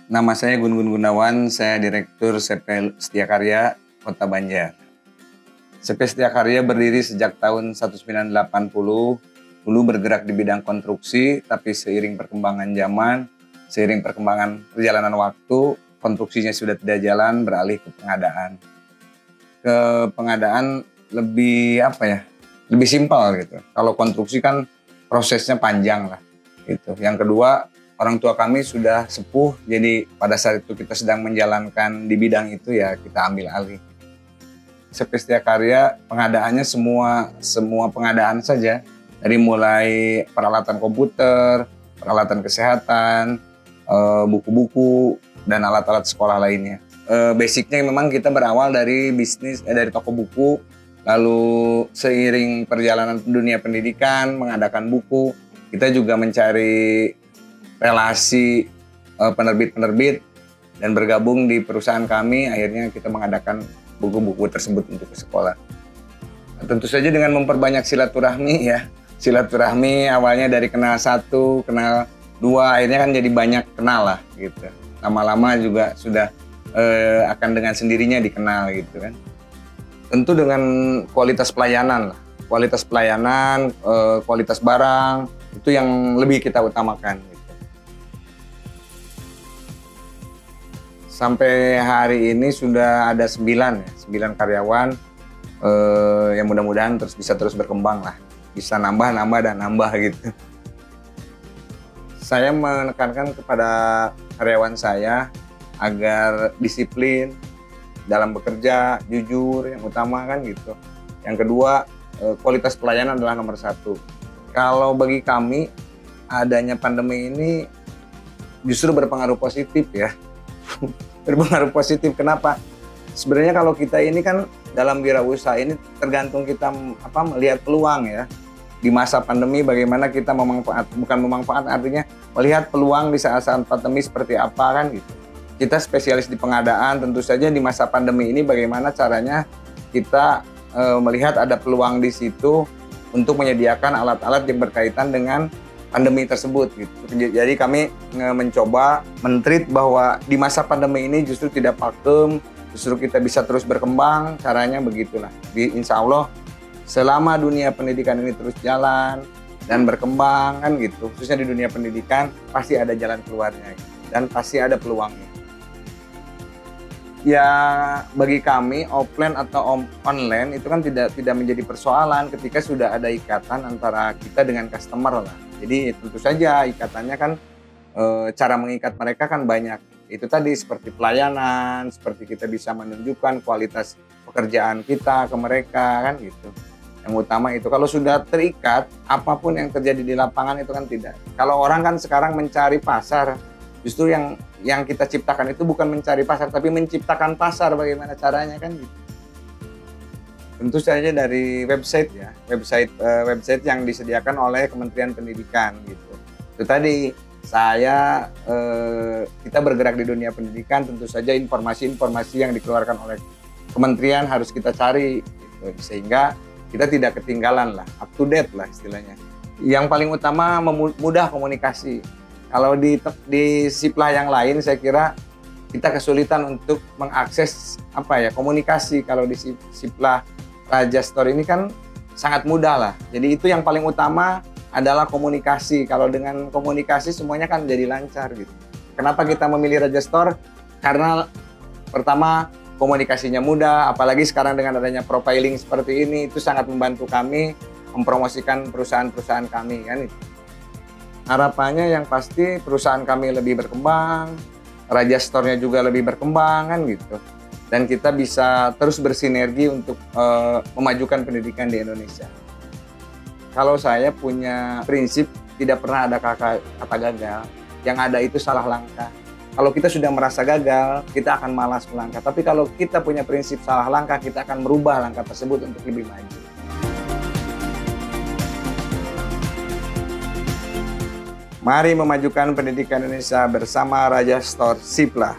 Nama saya Gun Gun Gunawan, saya Direktur CP Setia Karya Kota Banjar. CP Setia Karya berdiri sejak tahun 1980, dulu bergerak di bidang konstruksi, tapi seiring perkembangan zaman, seiring perkembangan perjalanan waktu, konstruksinya sudah tidak jalan, beralih ke pengadaan. Ke pengadaan lebih lebih simpel gitu. Kalau konstruksi kan prosesnya panjang lah gitu. Yang kedua, orang tua kami sudah sepuh, jadi pada saat itu kita sedang menjalankan di bidang itu ya kita ambil alih. CP Setia Karya pengadaannya semua pengadaan saja, dari mulai peralatan komputer, peralatan kesehatan, buku-buku dan alat-alat sekolah lainnya. Basicnya memang kita berawal dari bisnis dari toko buku, lalu seiring perjalanan dunia pendidikan mengadakan buku, kita juga mencari relasi penerbit-penerbit dan bergabung di perusahaan kami, akhirnya kita mengadakan buku-buku tersebut untuk ke sekolah. Tentu saja dengan memperbanyak silaturahmi ya. Silaturahmi awalnya dari kenal 1, kenal 2, akhirnya kan jadi banyak kenal lah gitu. Lama-lama juga sudah akan dengan sendirinya dikenal gitu kan. Tentu dengan kualitas pelayanan lah. Kualitas pelayanan, kualitas barang, itu yang lebih kita utamakan. Sampai hari ini sudah ada 9 karyawan yang mudah-mudahan bisa terus berkembang lah. Bisa nambah dan nambah gitu. Saya menekankan kepada karyawan saya agar disiplin dalam bekerja, jujur yang utama kan gitu. Yang kedua, kualitas pelayanan adalah nomor 1. Kalau bagi kami, adanya pandemi ini justru berpengaruh positif ya. Berpengaruh positif. Kenapa? Sebenarnya kalau kita ini kan dalam wirausaha ini tergantung kita melihat peluang ya. Di masa pandemi bagaimana kita bukan memanfaat, artinya melihat peluang di saat-saat pandemi seperti apa kan gitu. Kita spesialis di pengadaan, tentu saja di masa pandemi ini bagaimana caranya kita melihat ada peluang di situ untuk menyediakan alat-alat yang berkaitan dengan pandemi tersebut gitu. Jadi kami mencoba men-treat bahwa di masa pandemi ini justru tidak vakum, justru kita bisa terus berkembang, caranya begitulah. Insya Allah selama dunia pendidikan ini terus jalan dan berkembang kan gitu, khususnya di dunia pendidikan pasti ada jalan keluarnya gitu, dan pasti ada peluangnya. Ya bagi kami offline atau online itu kan tidak menjadi persoalan ketika sudah ada ikatan antara kita dengan customer lah. Jadi tentu saja ikatannya kan cara mengikat mereka kan banyak. Itu tadi seperti pelayanan, seperti kita bisa menunjukkan kualitas pekerjaan kita ke mereka kan gitu. Yang utama itu kalau sudah terikat, apapun yang terjadi di lapangan itu kan tidak. Kalau orang kan sekarang mencari pasar, justru yang kita ciptakan itu bukan mencari pasar, tapi menciptakan pasar, bagaimana caranya kan gitu. Tentu saja dari website ya, website yang disediakan oleh Kementerian Pendidikan gitu. Itu tadi kita bergerak di dunia pendidikan, tentu saja informasi-informasi yang dikeluarkan oleh kementerian harus kita cari gitu, sehingga kita tidak ketinggalan lah, up to date lah istilahnya. Yang paling utama mudah komunikasi. Kalau di siplah yang lain saya kira kita kesulitan untuk mengakses komunikasi. Kalau di siplah Raja Store ini kan sangat mudah lah. Jadi itu yang paling utama adalah komunikasi. Kalau dengan komunikasi semuanya kan jadi lancar gitu. Kenapa kita memilih Raja Store? Karena pertama komunikasinya mudah, apalagi sekarang dengan adanya profiling seperti ini itu sangat membantu kami mempromosikan perusahaan-perusahaan kami kan itu. Harapannya yang pasti perusahaan kami lebih berkembang, Raja Store-nya juga lebih berkembang kan gitu. Dan kita bisa terus bersinergi untuk memajukan pendidikan di Indonesia. Kalau saya punya prinsip tidak pernah ada kata gagal, yang ada itu salah langkah. Kalau kita sudah merasa gagal, kita akan malas melangkah. Tapi kalau kita punya prinsip salah langkah, kita akan merubah langkah tersebut untuk lebih maju. Mari memajukan pendidikan Indonesia bersama Raja Store Siplah.